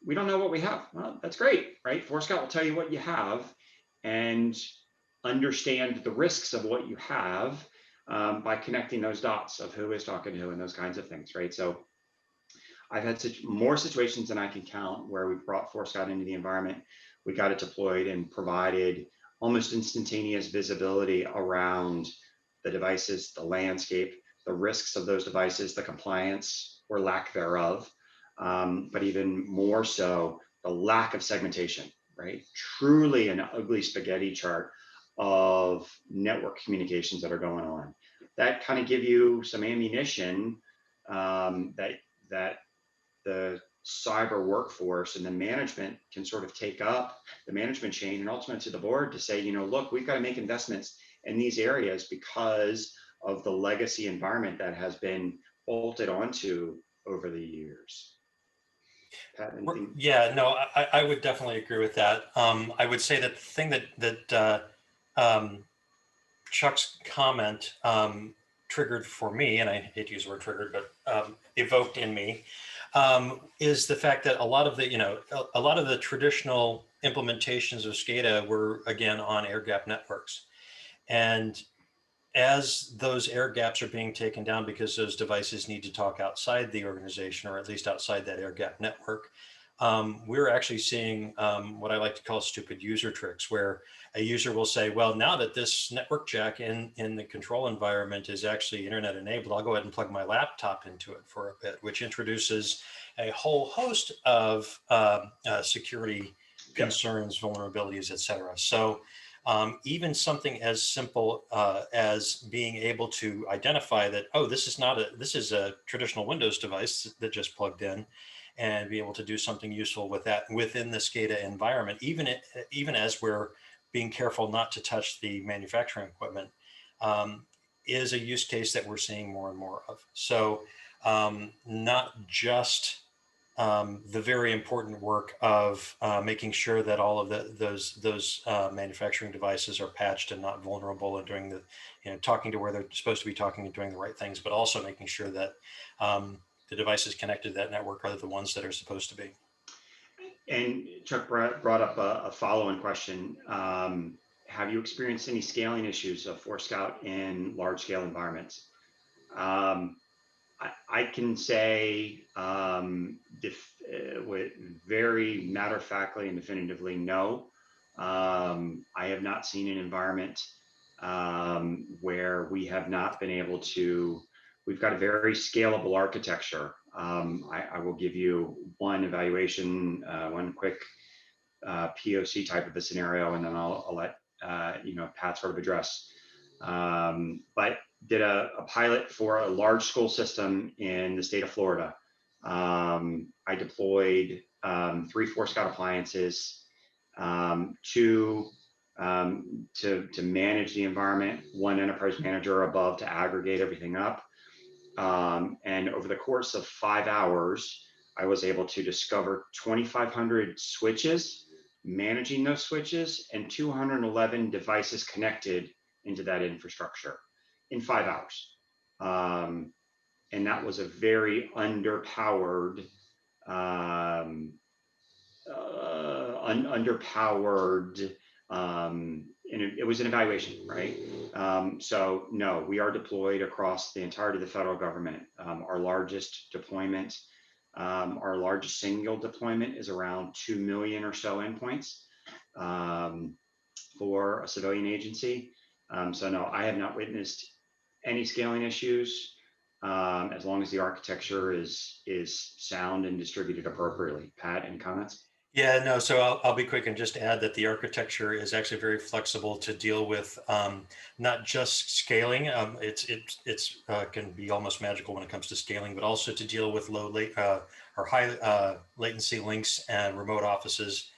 we don't know what we have. Well, that's great, right? Forescout will tell you what you have and understand the risks of what you have by connecting those dots of who is talking to who and those kinds of things, right? So I've had more situations than I can count where we brought Forescout into the environment. We got it deployed and provided almost instantaneous visibility around the devices, the landscape, the risks of those devices, the compliance or lack thereof, but even more so, the lack of segmentation, right? Truly an ugly spaghetti chart of network communications that are going on. That kind of give you some ammunition that the cyber workforce and the management can sort of take up the management chain and ultimately to the board to say, look, we've got to make investments in these areas because of the legacy environment that has been bolted onto over the years. Pat, anything? Yeah, no, I would definitely agree with that. I would say that the thing that Chuck's comment triggered for me, and I hate to use the word triggered, but evoked in me, is the fact that a lot of the traditional implementations of SCADA were, again, on air gap networks. And as those air gaps are being taken down because those devices need to talk outside the organization, or at least outside that air gap network, we're actually seeing what I like to call stupid user tricks, where a user will say, well, now that this network jack in the control environment is actually internet enabled, I'll go ahead and plug my laptop into it for a bit, which introduces a whole host of security concerns, vulnerabilities, et cetera. So even something as simple as being able to identify that, oh, this is a traditional Windows device that just plugged in, and be able to do something useful with that within the SCADA environment, even as we're being careful not to touch the manufacturing equipment, is a use case that we're seeing more and more of. So not just the very important work of making sure that all of those manufacturing devices are patched and not vulnerable, and doing talking to where they're supposed to be talking and doing the right things, but also making sure that the devices connected to that network are the ones that are supposed to be. And Chuck brought up a follow-on question. Have you experienced any scaling issues of Forescout in large-scale environments? I can say with very matter-of-factly and definitively no. I have not seen an environment where we have not been able to. We've got a very scalable architecture. I will give you one evaluation, one quick POC type of a scenario, and then I'll let Pat sort of address. But did a pilot for a large school system in the state of Florida. I deployed 3 Forescout appliances to to manage the environment, one enterprise manager or above to aggregate everything up. And over the course of 5 hours, I was able to discover 2,500 switches, managing those switches, and 211 devices connected into that infrastructure in 5 hours. And that was a very underpowered, and it was an evaluation, right? So no, we are deployed across the entirety of the federal government. Our largest deployment, our largest single deployment is around 2 million or so endpoints for a civilian agency. So no, I have not witnessed any scaling issues as long as the architecture is sound and distributed appropriately. Pat, any comments? Yeah, no, so I'll be quick and just add that the architecture is actually very flexible to deal with not just scaling. It's can be almost magical when it comes to scaling, but also to deal with or high latency links and remote offices,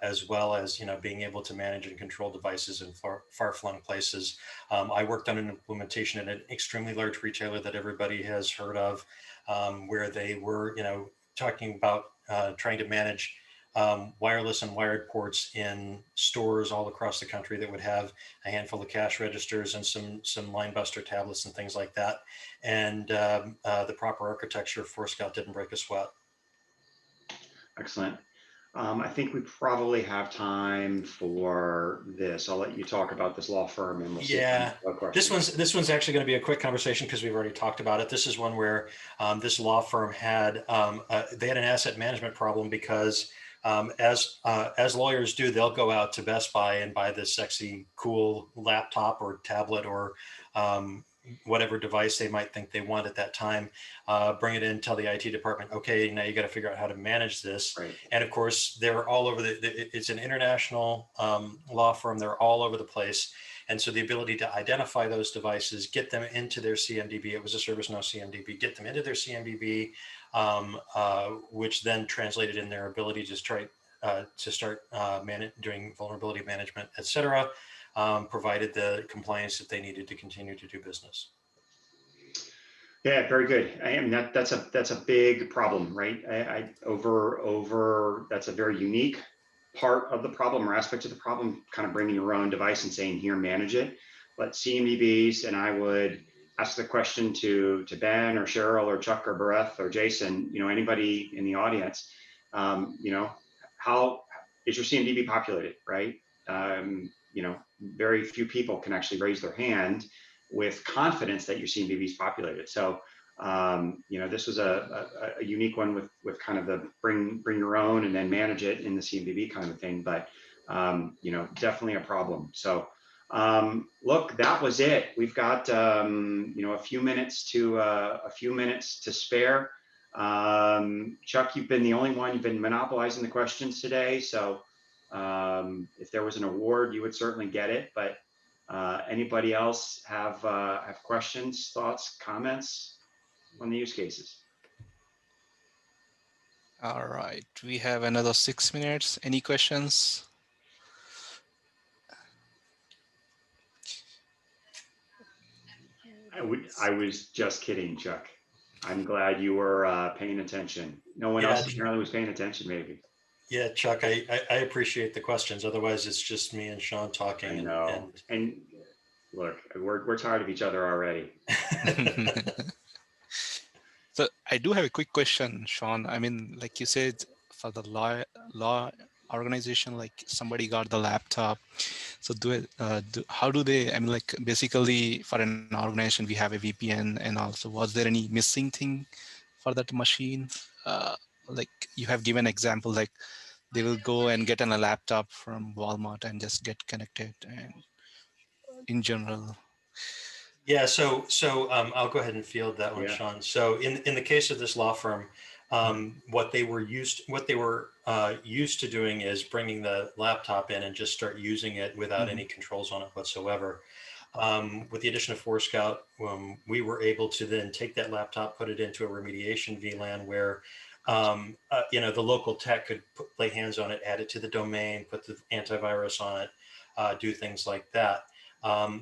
as well as being able to manage and control devices in far-flung places. I worked on an implementation at an extremely large retailer that everybody has heard of, where they were talking about trying to manage wireless and wired ports in stores all across the country that would have a handful of cash registers and some line buster tablets and things like that. And the proper architecture of Forescout didn't break a sweat. Excellent. I think we probably have time for this. I'll let you talk about this law firm and we'll see. Yeah, this one's actually going to be a quick conversation because we've already talked about it. This is one where this law firm had they had an asset management problem because as lawyers do, they'll go out to Best Buy and buy this sexy, cool laptop or tablet or whatever device they might think they want at that time, bring it in, tell the IT department, okay, now you got to figure out how to manage this. Right. And of course, they're all over it's an international law firm. They're all over the place. And so the ability to identify those devices, get them into their CMDB, it was a ServiceNow CMDB, get them into their CMDB, which then translated in their ability to start doing vulnerability management, et cetera, provided the compliance that they needed to continue to do business. Yeah, very good. I mean that's a big problem, right? That's a very unique part of the problem or aspect of the problem. Kind of bringing your own device and saying, "Here, manage it." But CMDBs, and I would ask the question to Ben or Cheryl or Chuck or Barath or Jason, anybody in the audience, how is your CMDB populated, right? Very few people can actually raise their hand with confidence that your CMDB is populated. So, this was a unique one with kind of the bring your own and then manage it in the CMDB kind of thing, but definitely a problem. So, look, that was it. We've got a few minutes to spare. Chuck, you've been the only one. You've been monopolizing the questions today. So if there was an award, you would certainly get it. But anybody else have questions, thoughts, comments on the use cases? All right, we have another 6 minutes. Any questions? I was just kidding, Chuck. I'm glad you were paying attention. No one else apparently was paying attention, maybe. Yeah, Chuck, I appreciate the questions. Otherwise, it's just me and Shawn talking. I know. And look, we're tired of each other already. So I do have a quick question, Shawn. I mean, like you said, for the law organization, like somebody got the laptop. So how do they? I mean, like basically for an organization, we have a VPN, and also was there any missing thing for that machine? Like you have given example, like they will go and get a laptop from Walmart and just get connected, and in general. Yeah, so I'll go ahead and field that one, Shawn. So in the case of this law firm, what they were used to doing is bringing the laptop in and just start using it without any controls on it whatsoever. With the addition of Forescout, we were able to then take that laptop, put it into a remediation VLAN where the local tech could lay hands on it, add it to the domain, put the antivirus on it, do things like that.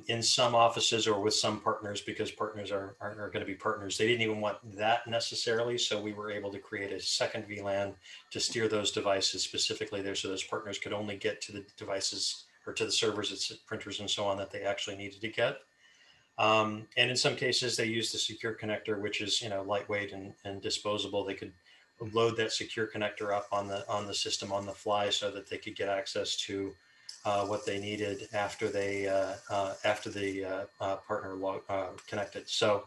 In some offices or with some partners, because partners are going to be partners, they didn't even want that necessarily. So we were able to create a second VLAN to steer those devices specifically there, so those partners could only get to the devices or to the servers, printers and so on that they actually needed to get. And in some cases, they use the secure connector, which is, you know, lightweight and disposable. They could load that secure connector up on the system on the fly so that they could get access to what they needed after they after the partner connected. So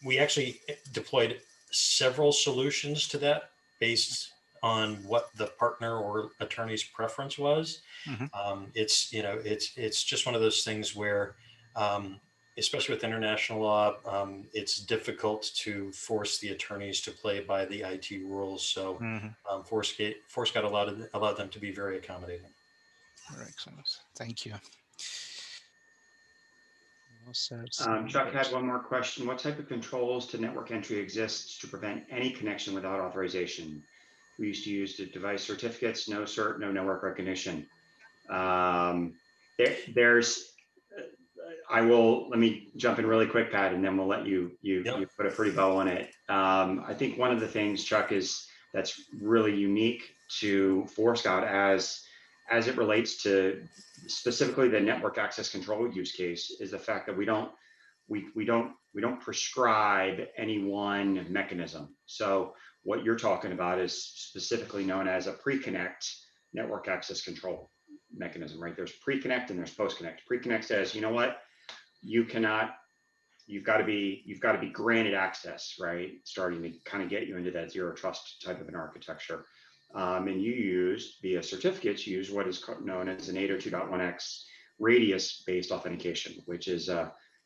we actually deployed several solutions to that based on what the partner or attorney's preference was. It's, you know, it's just one of those things where especially with international law, it's difficult to force the attorneys to play by the IT rules. So Forescout allowed them to be very accommodating. Very excellent. Thank you. Chuck had one more question. What type of controls to network entry exists to prevent any connection without authorization? We used to use the device certificates, no cert, no network recognition. Let me jump in really quick, Pat, and then we'll let you put a pretty bow on it. I think one of the things, Chuck, that's really unique to Forescout as it relates to specifically the network access control use case is the fact that we don't prescribe any one mechanism. So what you're talking about is specifically known as a pre-connect network access control mechanism, right? There's pre-connect and there's post-connect. Pre-connect says, you know what, you've got to be granted access, right? Starting to kind of get you into that zero trust type of an architecture. And you use via certificates, you use what is known as an 802.1x radius-based authentication, which is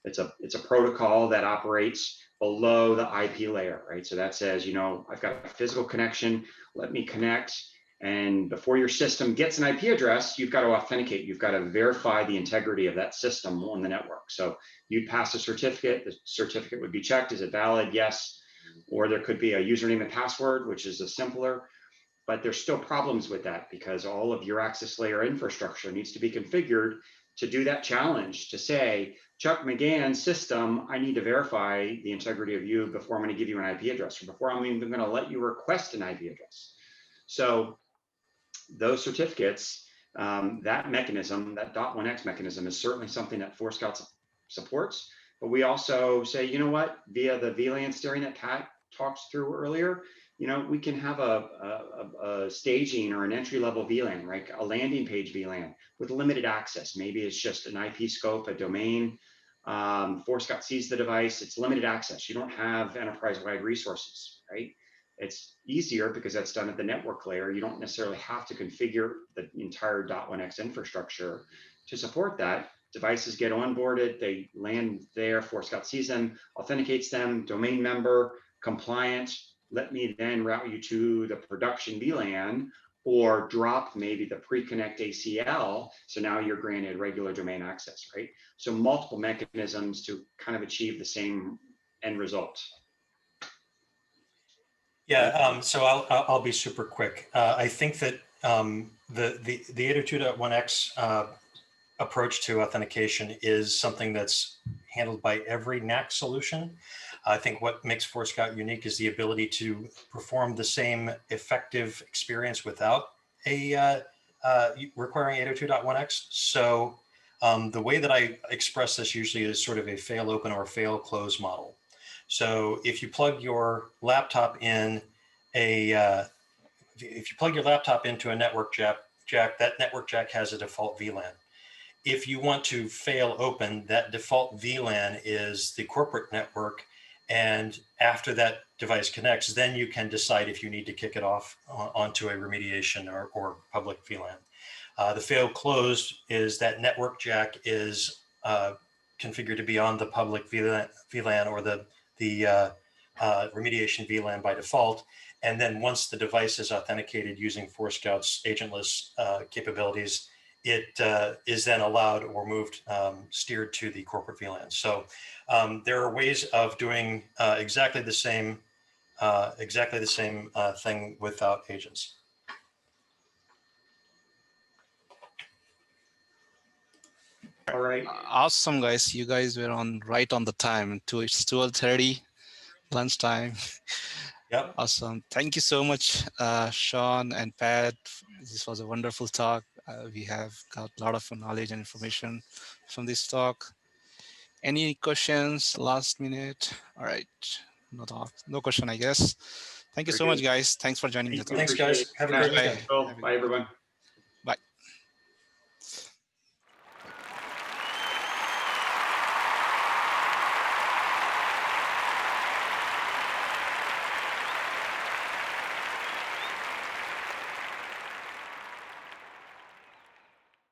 it's a protocol that operates below the IP layer, right? So that says, you know, I've got a physical connection, let me connect. And before your system gets an IP address, you've got to authenticate. You've got to verify the integrity of that system on the network. So you'd pass a certificate. The certificate would be checked. Is it valid? Yes. Or there could be a username and password, which is a simpler. But there's still problems with that because all of your access layer infrastructure needs to be configured to do that challenge to say, Chuck McGann's system, I need to verify the integrity of you before I'm going to give you an IP address or before I'm even going to let you request an IP address. So those certificates, that mechanism, that .1x mechanism is certainly something that Forescout supports. But we also say, you know what, via the VLAN steering that Pat talked through earlier, you know, we can have a staging or an entry-level VLAN, right? A landing page VLAN with limited access. Maybe it's just an IP scope, a domain. Forescout sees the device, it's limited access. You don't have enterprise-wide resources, right? It's easier because that's done at the network layer. You don't necessarily have to configure the entire .1x infrastructure to support that. Devices get onboarded, they land there, Forescout sees them, authenticates them, domain member, compliant. Let me then route you to the production VLAN or drop maybe the pre-connect ACL. So now you're granted regular domain access, right? So multiple mechanisms to kind of achieve the same end result. Yeah, so I'll be super quick. I think that the 802.1x approach to authentication is something that's handled by every NAC solution. I think what makes Forescout unique is the ability to perform the same effective experience without a requiring 802.1x. So the way that I express this usually is sort of a fail open or fail close model. So if you plug your laptop in if you plug your laptop into a network jack, that network jack has a default VLAN. If you want to fail open, that default VLAN is the corporate network. And after that device connects, then you can decide if you need to kick it off onto a remediation or public VLAN. The fail closed is that network jack is configured to be on the public VLAN or the remediation VLAN by default. And then once the device is authenticated using Forescout's agentless capabilities, it is then allowed or moved, steered to the corporate VLAN. So there are ways of doing exactly the same thing without agents. All right. Awesome, guys. You guys were right on the time. It's 12:30 lunchtime. Yep. Awesome. Thank you so much, Shawn and Pat. This was a wonderful talk. We have got a lot of knowledge and information from this talk. Any questions last minute? All right. No talk, no question, I guess. Thank you Very so much, good. guys. Thanks for joining the Thank you. talk. Thanks, Appreciate guys. it. Have a Bye. great Thanks, weekend. Phil. Have a Bye, everyone.